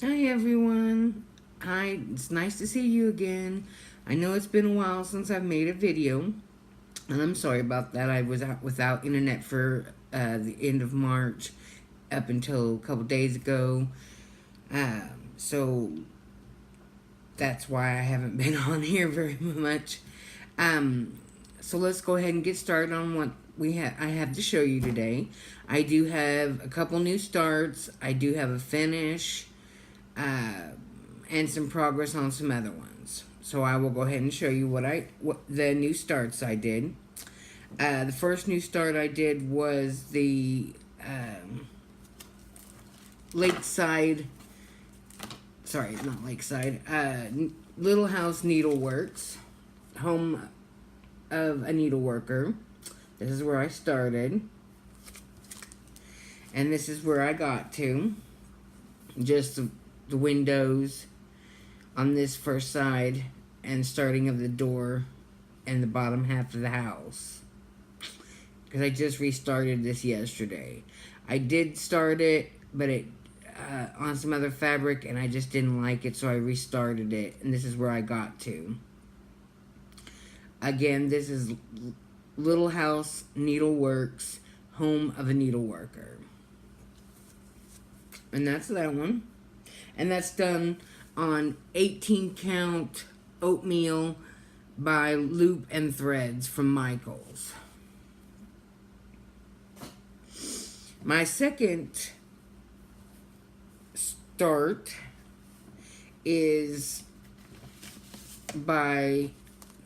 Hi everyone. Hi, it's nice to see you again. I know it's been a while since I've made a video, and I'm sorry about that. I was out without internet for the end of March up until a couple days ago. So that's why I haven't been on here very much. Um, so let's go ahead and get started on what I have to show you today. I do have a couple new starts. I do have a finish. And some progress on some other ones. So I will go ahead and show you what the new starts I did. The first new start I did was the Lakeside. Sorry, not Lakeside. Little House Needleworks, home of a needleworker. This is where I started, and this is where I got to. Just the windows on this first side and starting of the door and the bottom half of the house, because I just restarted this yesterday. I did start it, but it on some other fabric, and I just didn't like it, so I restarted it, and this is where I got to. Again, this is Little House Needleworks, home of a needleworker. And that's that one. And that's done on 18 count oatmeal by Loop and Threads from Michaels. My second start is by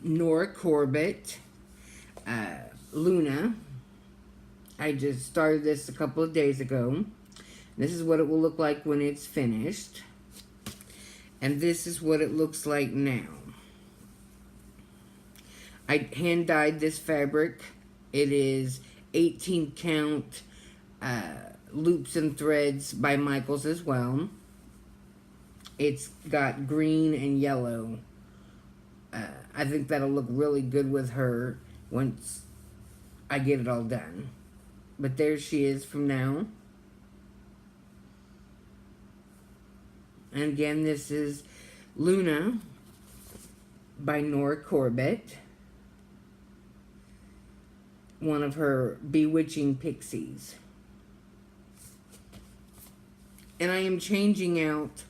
Nora Corbett, Luna. I just started this a couple of days ago. This is what it will look like when it's finished. And this is what it looks like now. I hand dyed this fabric. It is 18 count Loops and Threads by Michaels as well. It's got green and yellow. I think that'll look really good with her once I get it all done. But there she is from now. And again, this is Luna by Nora Corbett, one of her bewitching pixies. And I am changing out,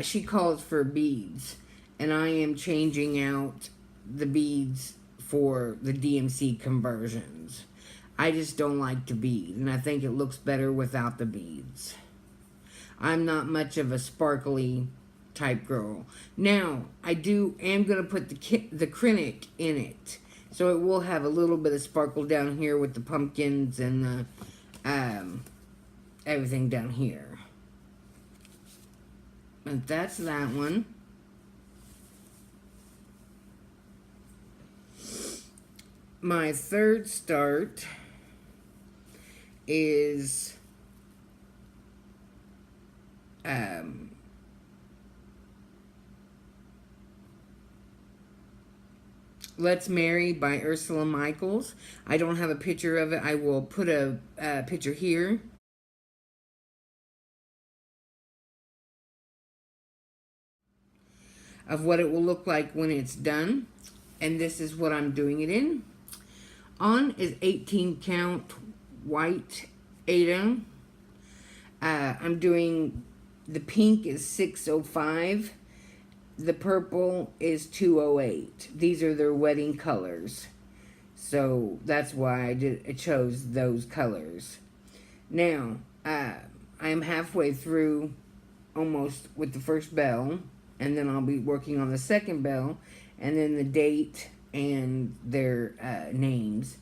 she calls for beads, and I am changing out the beads for the DMC conversions. I just don't like to bead, and I think it looks better without the beads. I'm not much of a sparkly type girl. Now, I am going to put the Krennic in it. So it will have a little bit of sparkle down here with the pumpkins and everything down here. And that's that one. My third start is Let's Marry by Ursula Michaels. I don't have a picture of it. I will put a picture here. Of what it will look like when it's done. And this is what I'm doing it in. On is 18 count white Aida. I'm doing, the pink is 605. The purple is 208. These are their wedding colors. So that's why I chose those colors. Now, I am halfway through almost with the first bell. And then I'll be working on the second bell. And then the date and their names.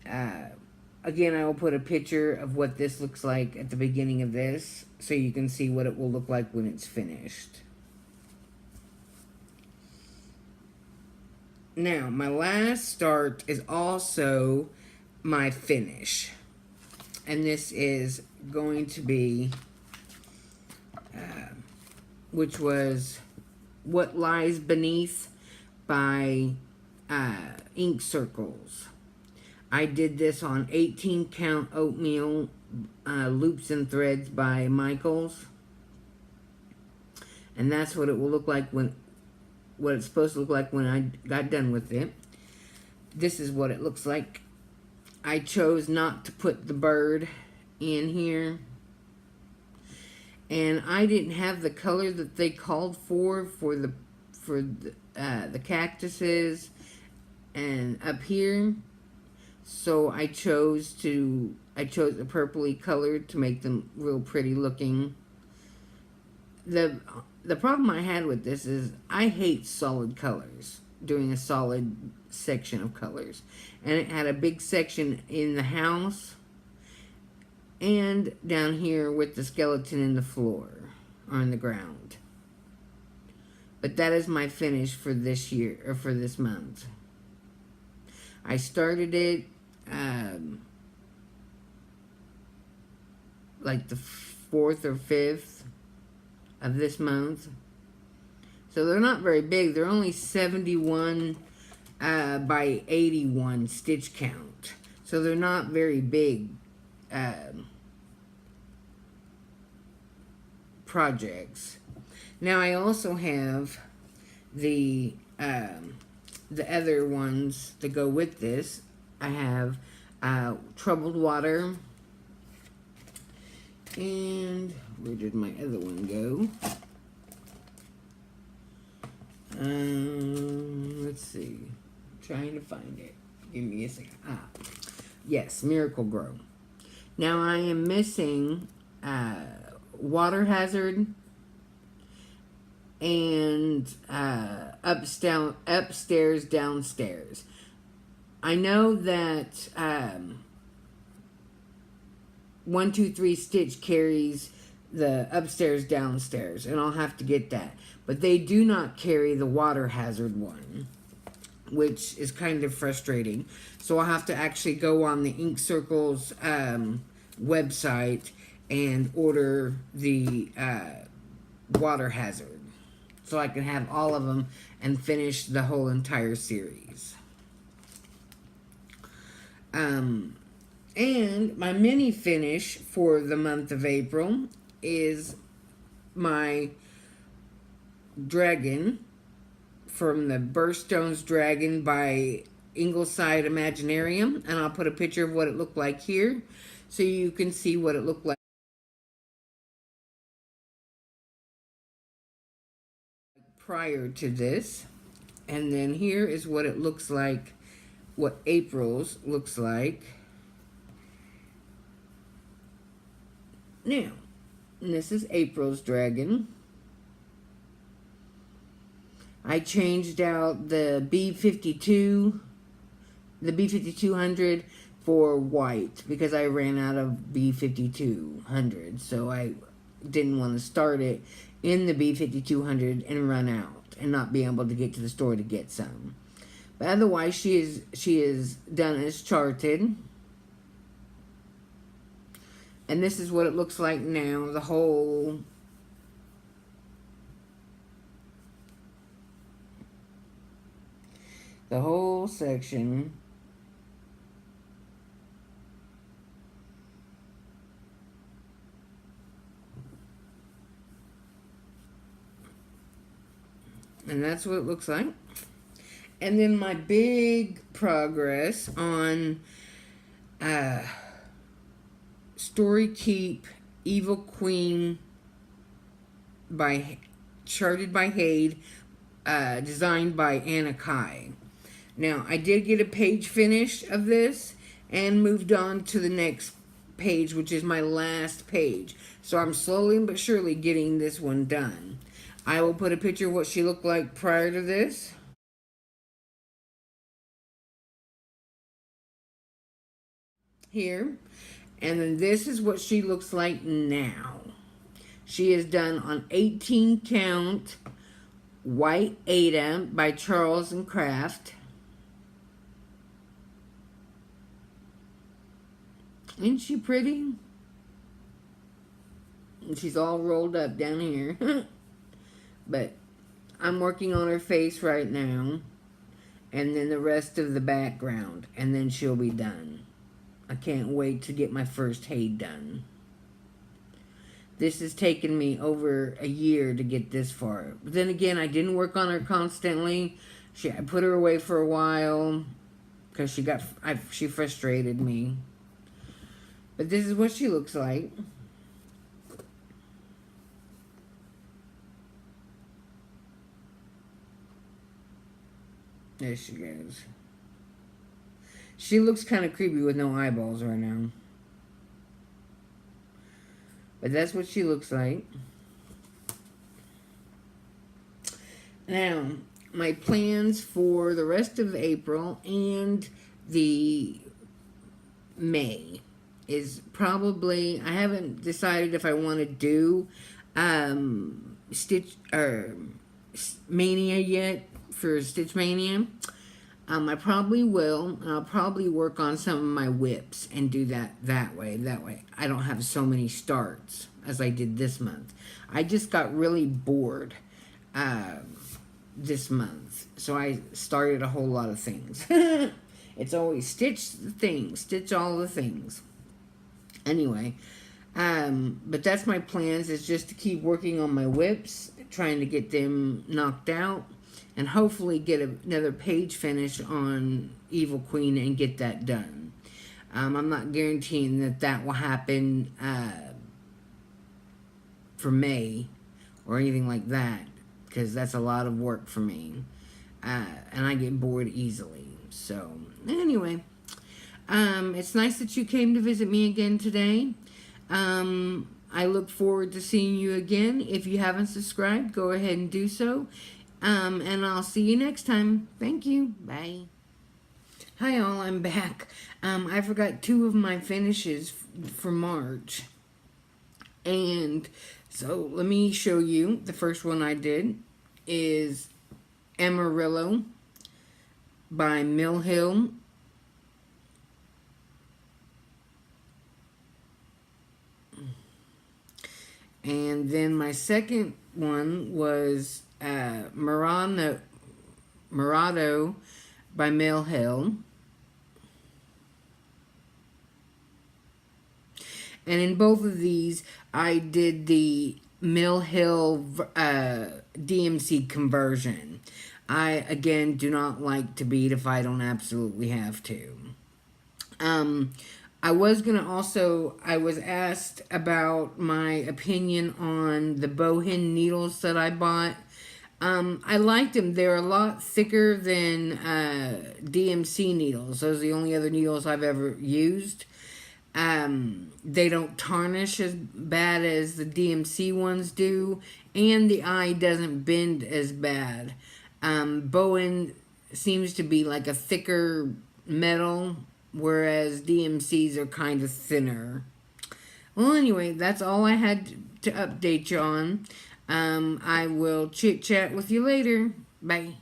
Again, I will put a picture of what this looks like at the beginning of this, so you can see what it will look like when it's finished. Now, my last start is also my finish. And this is going to be, which was What Lies Beneath by Ink Circles. I did this on 18 count oatmeal Loops and Threads by Michaels. And that's what it will look like what it's supposed to look like when I got done with it. This is what it looks like. I chose not to put the bird in here. And I didn't have the color that they called for the cactuses and up here. So I chose a purpley color to make them real pretty looking. The problem I had with this is I hate solid colors, doing a solid section of colors. And it had a big section in the house and down here with the skeleton in the floor or on the ground. But that is my finish for this year, or for this month. I started it like the 4th or 5th of this month. So they're not very big. They're only 71 by 81 stitch count. So they're not very big projects. Now I also have the other ones that go with this. I have Troubled Water. And where did my other one go? Let's see. I'm trying to find it. Give me a second. Yes, Miracle Grow. Now I am missing Water Hazard and Upstairs, Downstairs. I know that 1, 2, 3 Stitch carries the Upstairs, Downstairs, and I'll have to get that. But they do not carry the Water Hazard one, which is kind of frustrating. So I'll have to actually go on the Ink Circles website and order the Water Hazard, so I can have all of them and finish the whole entire series. And my mini finish for the month of April is my dragon from the Birthstones Dragon by Ingleside Imaginarium. And I'll put a picture of what it looked like here so you can see what it looked like prior to this. And then here is what it looks like, what April's looks like. Now, this is April's dragon. I changed out the B52, the B5200 for white because I ran out of B5200. So I didn't want to start it in the B5200 and run out and not be able to get to the store to get some. But otherwise, she is done as charted. And this is what it looks like now, the whole section. And that's what it looks like. And then my big progress on Story Keep Evil Queen charted by Hade, designed by Anna Kai. Now, I did get a page finish of this and moved on to the next page, which is my last page. So I'm slowly but surely getting this one done. I will put a picture of what she looked like prior to this. Here. And then this is what she looks like now. She is done on 18 count White Ada by Charles & Craft. Isn't she pretty? And she's all rolled up down here. But I'm working on her face right now. And then the rest of the background. And then she'll be done. I can't wait to get my first Hade done. This has taken me over a year to get this far. But then again, I didn't work on her constantly. I put her away for a while because she frustrated me. But this is what she looks like. There she goes. She looks kind of creepy with no eyeballs right now. But that's what she looks like. Now, my plans for the rest of April and the May is probably, I haven't decided if I want to do Stitch or Mania yet for Stitch Mania. I probably will. I'll probably work on some of my whips and do that way. That way I don't have so many starts as I did this month. I just got really bored this month. So I started a whole lot of things. It's always stitch the things, stitch all the things. Anyway, but that's my plans, is just to keep working on my whips, trying to get them knocked out, and hopefully get another page finish on Evil Queen and get that done. I'm not guaranteeing that will happen for May or anything like that, because that's a lot of work for me. And I get bored easily. So, anyway, it's nice that you came to visit me again today. I look forward to seeing you again. If you haven't subscribed, go ahead and do so. And I'll see you next time. Thank you. Bye. Hi all, I'm back. I forgot 2 of my finishes for March. And so let me show you. The first one I did is Amarillo by Mill Hill. And then my second one was Murano by Mill Hill. And in both of these, I did the Mill Hill DMC conversion. I, again, do not like to bead if I don't absolutely have to. I was asked about my opinion on the bowhin needles that I bought. I liked them. They're a lot thicker than DMC needles. Those are the only other needles I've ever used. They don't tarnish as bad as the DMC ones do, and the eye doesn't bend as bad. Bowen seems to be like a thicker metal, whereas DMCs are kind of thinner. Well, anyway, that's all I had to update you on. I will chit-chat with you later. Bye.